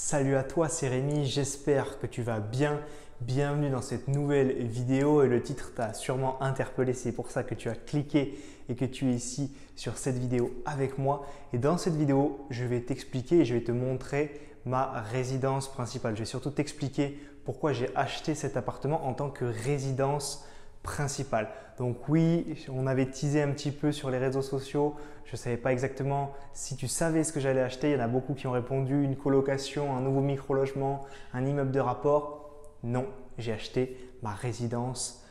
Salut à toi, c'est Rémi, j'espère que tu vas bien. Bienvenue dans cette nouvelle vidéo et le titre t'a sûrement interpellé, c'est pour ça que tu as cliqué et que tu es ici sur cette vidéo avec moi. Et dans cette vidéo, je vais t'expliquer et je vais te montrer ma résidence principale. Je vais surtout t'expliquer pourquoi j'ai acheté cet appartement en tant que résidence principale. Donc oui, on avait teasé un petit peu sur les réseaux sociaux. Je ne savais pas exactement si tu savais ce que j'allais acheter. Il y en a beaucoup qui ont répondu une colocation, un nouveau micro-logement, un immeuble de rapport. Non, j'ai acheté ma résidence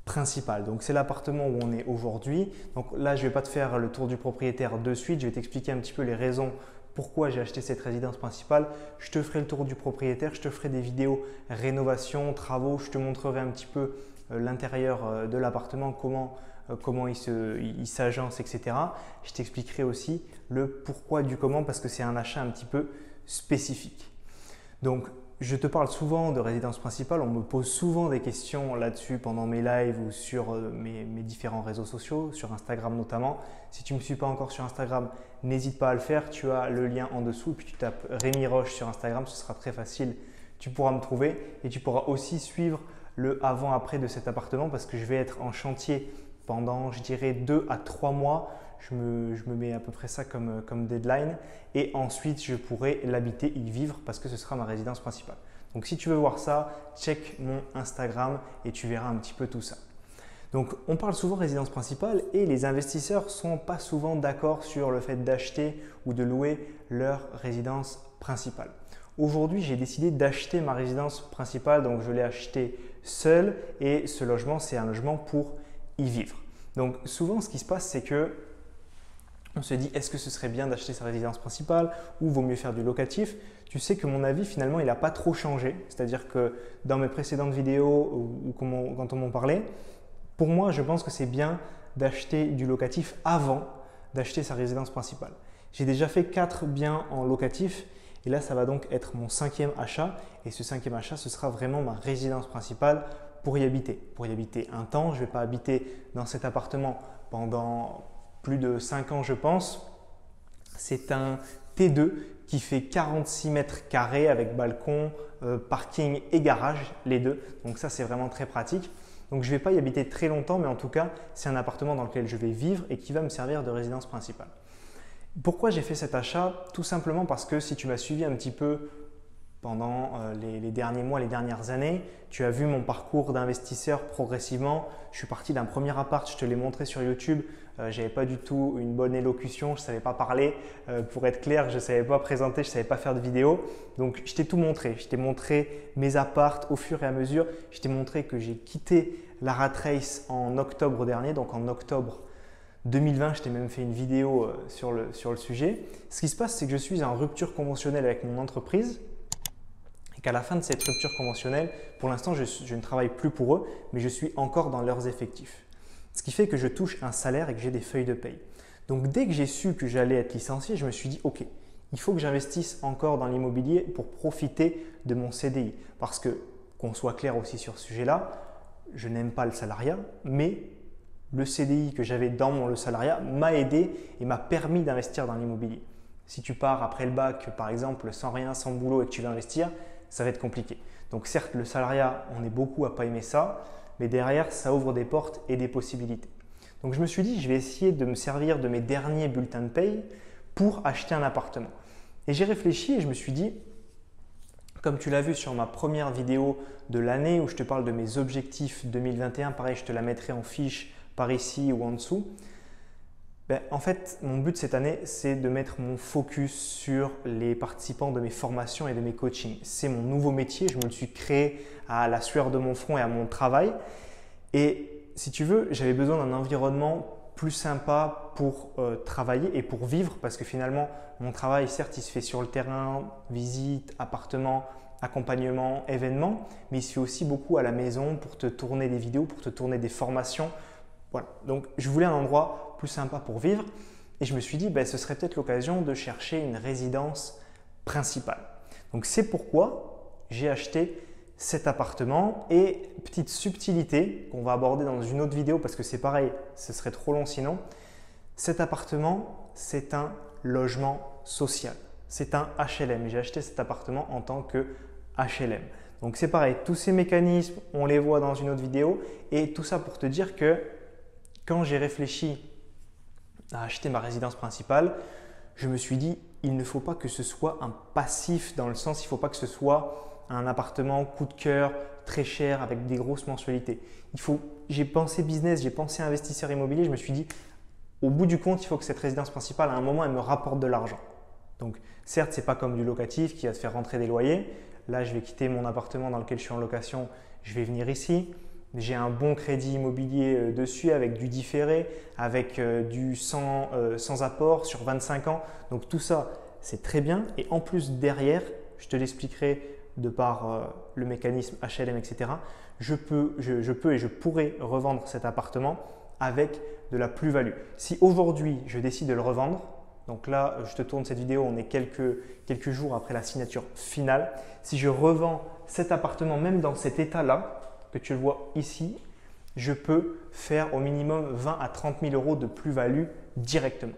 principale. Donc c'est l'appartement où on est aujourd'hui. Donc là, je ne vais pas te faire le tour du propriétaire de suite. Je vais t'expliquer un petit peu les raisons pourquoi j'ai acheté cette résidence principale. Je te ferai le tour du propriétaire, je te ferai des vidéos rénovation, travaux, je te montrerai un petit peu l'intérieur de l'appartement, comment il s'agence, etc. Je t'expliquerai aussi le pourquoi du comment parce que c'est un achat un petit peu spécifique. Donc, je te parle souvent de résidence principale, on me pose souvent des questions là-dessus pendant mes lives ou sur mes différents réseaux sociaux, sur Instagram notamment. Si tu ne me suis pas encore sur Instagram, n'hésite pas à le faire, tu as le lien en dessous, puis tu tapes Rémi Roche sur Instagram, ce sera très facile, tu pourras me trouver et tu pourras aussi suivre le avant-après de cet appartement parce que je vais être en chantier pendant, je dirais, 2 à 3 mois. Je me mets à peu près ça comme deadline et ensuite je pourrai l'habiter, y vivre parce que ce sera ma résidence principale. Donc si tu veux voir ça, check mon Instagram et tu verras un petit peu tout ça. Donc on parle souvent résidence principale et les investisseurs ne sont pas souvent d'accord sur le fait d'acheter ou de louer leur résidence principale. Aujourd'hui, j'ai décidé d'acheter ma résidence principale, donc je l'ai acheté seul et ce logement, c'est un logement pour y vivre. Donc souvent, ce qui se passe, c'est que on se dit, est-ce que ce serait bien d'acheter sa résidence principale ou vaut mieux faire du locatif? Tu sais que mon avis, finalement, il n'a pas trop changé. C'est-à-dire que dans mes précédentes vidéos ou quand on m'en parlait, pour moi, je pense que c'est bien d'acheter du locatif avant d'acheter sa résidence principale. J'ai déjà fait 4 biens en locatif et là, ça va donc être mon 5e achat. Et ce 5e achat, ce sera vraiment ma résidence principale pour y habiter. Pour y habiter un temps, je ne vais pas habiter dans cet appartement pendant plus de 5 ans, je pense. C'est un T2 qui fait 46 mètres carrés avec balcon, parking et garage, les deux. Donc ça, c'est vraiment très pratique. Donc je ne vais pas y habiter très longtemps, mais en tout cas, c'est un appartement dans lequel je vais vivre et qui va me servir de résidence principale. Pourquoi j'ai fait cet achat? Tout simplement parce que si tu m'as suivi un petit peu pendant les derniers mois, les dernières années, tu as vu mon parcours d'investisseur progressivement. Je suis parti d'un premier appart, je te l'ai montré sur YouTube. Je n'avais pas du tout une bonne élocution, je ne savais pas parler. Pour être clair, je ne savais pas présenter, je ne savais pas faire de vidéo. Donc, je t'ai tout montré. Je t'ai montré mes apparts au fur et à mesure. Je t'ai montré que j'ai quitté la Rat Race en octobre dernier, donc en octobre 2020, je t'ai même fait une vidéo sur le sujet. Ce qui se passe, c'est que je suis en rupture conventionnelle avec mon entreprise et qu'à la fin de cette rupture conventionnelle, pour l'instant, je ne travaille plus pour eux, mais je suis encore dans leurs effectifs. Ce qui fait que je touche un salaire et que j'ai des feuilles de paye. Donc, dès que j'ai su que j'allais être licencié, je me suis dit, OK, il faut que j'investisse encore dans l'immobilier pour profiter de mon CDI. Parce que, qu'on soit clair aussi sur ce sujet-là, je n'aime pas le salariat, mais le CDI que j'avais dans le salariat m'a aidé et m'a permis d'investir dans l'immobilier. Si tu pars après le bac, par exemple, sans rien, sans boulot et que tu veux investir, ça va être compliqué. Donc certes, le salariat, on est beaucoup à ne pas aimer ça, mais derrière, ça ouvre des portes et des possibilités. Donc je me suis dit, je vais essayer de me servir de mes derniers bulletins de paye pour acheter un appartement. Et j'ai réfléchi et je me suis dit, comme tu l'as vu sur ma première vidéo de l'année où je te parle de mes objectifs 2021, pareil, je te la mettrai en fiche par ici ou en dessous. En fait, mon but cette année, c'est de mettre mon focus sur les participants de mes formations et de mes coachings. C'est mon nouveau métier, je me le suis créé à la sueur de mon front et à mon travail. Et si tu veux, j'avais besoin d'un environnement plus sympa pour travailler et pour vivre parce que finalement, mon travail, certes, il se fait sur le terrain, visite, appartement, accompagnement, événements, mais il se fait aussi beaucoup à la maison pour te tourner des vidéos, pour te tourner des formations. Voilà, donc je voulais un endroit plus sympa pour vivre et je me suis dit ce serait peut-être l'occasion de chercher une résidence principale. Donc c'est pourquoi j'ai acheté cet appartement et petite subtilité qu'on va aborder dans une autre vidéo parce que c'est pareil, ce serait trop long sinon. Cet appartement, c'est un logement social. c'est un HLM. J'ai acheté cet appartement en tant que HLM. Donc c'est pareil, tous ces mécanismes, on les voit dans une autre vidéo et tout ça pour te dire que quand j'ai réfléchi à acheter ma résidence principale, je me suis dit il ne faut pas que ce soit un passif dans le sens, il ne faut pas que ce soit un appartement coup de cœur, très cher avec des grosses mensualités. J'ai pensé business, j'ai pensé investisseur immobilier, je me suis dit au bout du compte, il faut que cette résidence principale, à un moment, elle me rapporte de l'argent. Donc certes, ce n'est pas comme du locatif qui va te faire rentrer des loyers. Là, je vais quitter mon appartement dans lequel je suis en location, je vais venir ici. J'ai un bon crédit immobilier dessus avec du différé, avec du sans apport sur 25 ans. Donc tout ça, c'est très bien. Et en plus, derrière, je te l'expliquerai de par le mécanisme HLM, etc. Je peux et je pourrais revendre cet appartement avec de la plus-value. Si aujourd'hui, je décide de le revendre, donc là, je te tourne cette vidéo, on est quelques jours après la signature finale. Si je revends cet appartement, même dans cet état-là, que tu le vois ici, je peux faire au minimum 20 à 30 000 euros de plus-value directement.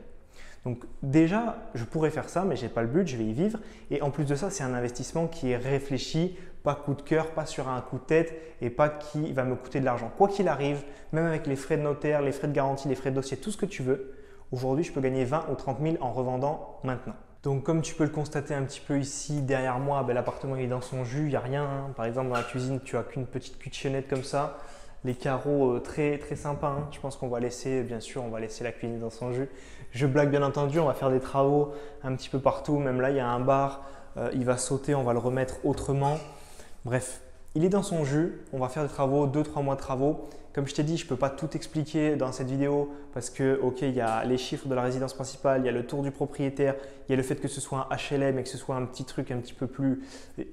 Donc déjà, je pourrais faire ça, mais je n'ai pas le but, je vais y vivre. Et en plus de ça, c'est un investissement qui est réfléchi, pas coup de cœur, pas sur un coup de tête et pas qui va me coûter de l'argent. Quoi qu'il arrive, même avec les frais de notaire, les frais de garantie, les frais de dossier, tout ce que tu veux, aujourd'hui, je peux gagner 20 ou 30 000 en revendant maintenant. Donc comme tu peux le constater un petit peu ici derrière moi, l'appartement est dans son jus, il n'y a rien. Par exemple, dans la cuisine, tu n'as qu'une petite kitchenette comme ça. Les carreaux très sympas. Je pense qu'on va laisser, bien sûr, on va laisser la cuisine dans son jus. Je blague bien entendu, on va faire des travaux un petit peu partout. Même là, il y a un bar, il va sauter, on va le remettre autrement. Bref, il est dans son jus. On va faire des travaux, 2-3 mois de travaux. Comme je t'ai dit, je ne peux pas tout expliquer dans cette vidéo parce que, ok, il y a les chiffres de la résidence principale, il y a le tour du propriétaire, il y a le fait que ce soit un HLM et que ce soit un petit truc un petit peu plus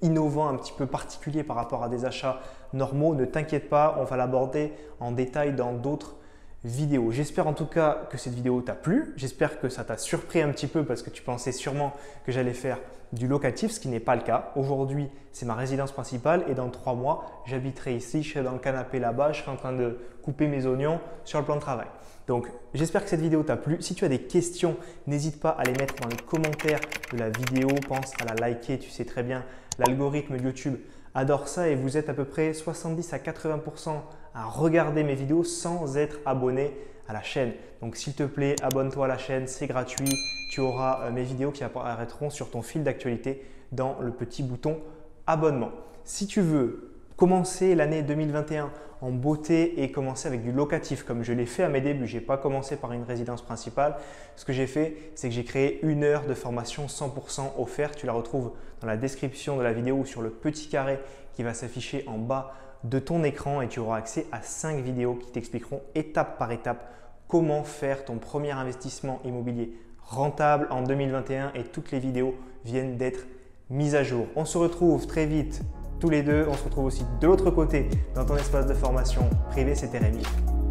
innovant, un petit peu particulier par rapport à des achats normaux. Ne t'inquiète pas, on va l'aborder en détail dans d'autres vidéos. J'espère en tout cas que cette vidéo t'a plu. J'espère que ça t'a surpris un petit peu parce que tu pensais sûrement que j'allais faire du locatif, ce qui n'est pas le cas. Aujourd'hui, c'est ma résidence principale et dans 3 mois, j'habiterai ici, je serai dans le canapé là-bas, je serai en train de couper mes oignons sur le plan de travail. Donc, j'espère que cette vidéo t'a plu. Si tu as des questions, n'hésite pas à les mettre dans les commentaires de la vidéo. Pense à la liker, tu sais très bien, l'algorithme YouTube adore ça et vous êtes à peu près 70 à 80% à regarder mes vidéos sans être abonné à la chaîne. Donc s'il te plaît, abonne-toi à la chaîne, c'est gratuit. Tu auras mes vidéos qui apparaîtront sur ton fil d'actualité dans le petit bouton abonnement. Si tu veux commencer l'année 2021 en beauté et commencer avec du locatif comme je l'ai fait à mes débuts, je n'ai pas commencé par une résidence principale. Ce que j'ai fait, c'est que j'ai créé 1 heure de formation 100% offerte. Tu la retrouves dans la description de la vidéo ou sur le petit carré qui va s'afficher en bas de ton écran et tu auras accès à 5 vidéos qui t'expliqueront étape par étape comment faire ton premier investissement immobilier rentable en 2021 et toutes les vidéos viennent d'être mises à jour. On se retrouve très vite tous les deux. On se retrouve aussi de l'autre côté dans ton espace de formation privé. C'était Rémi.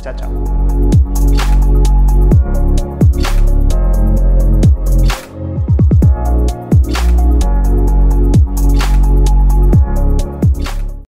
Ciao, ciao.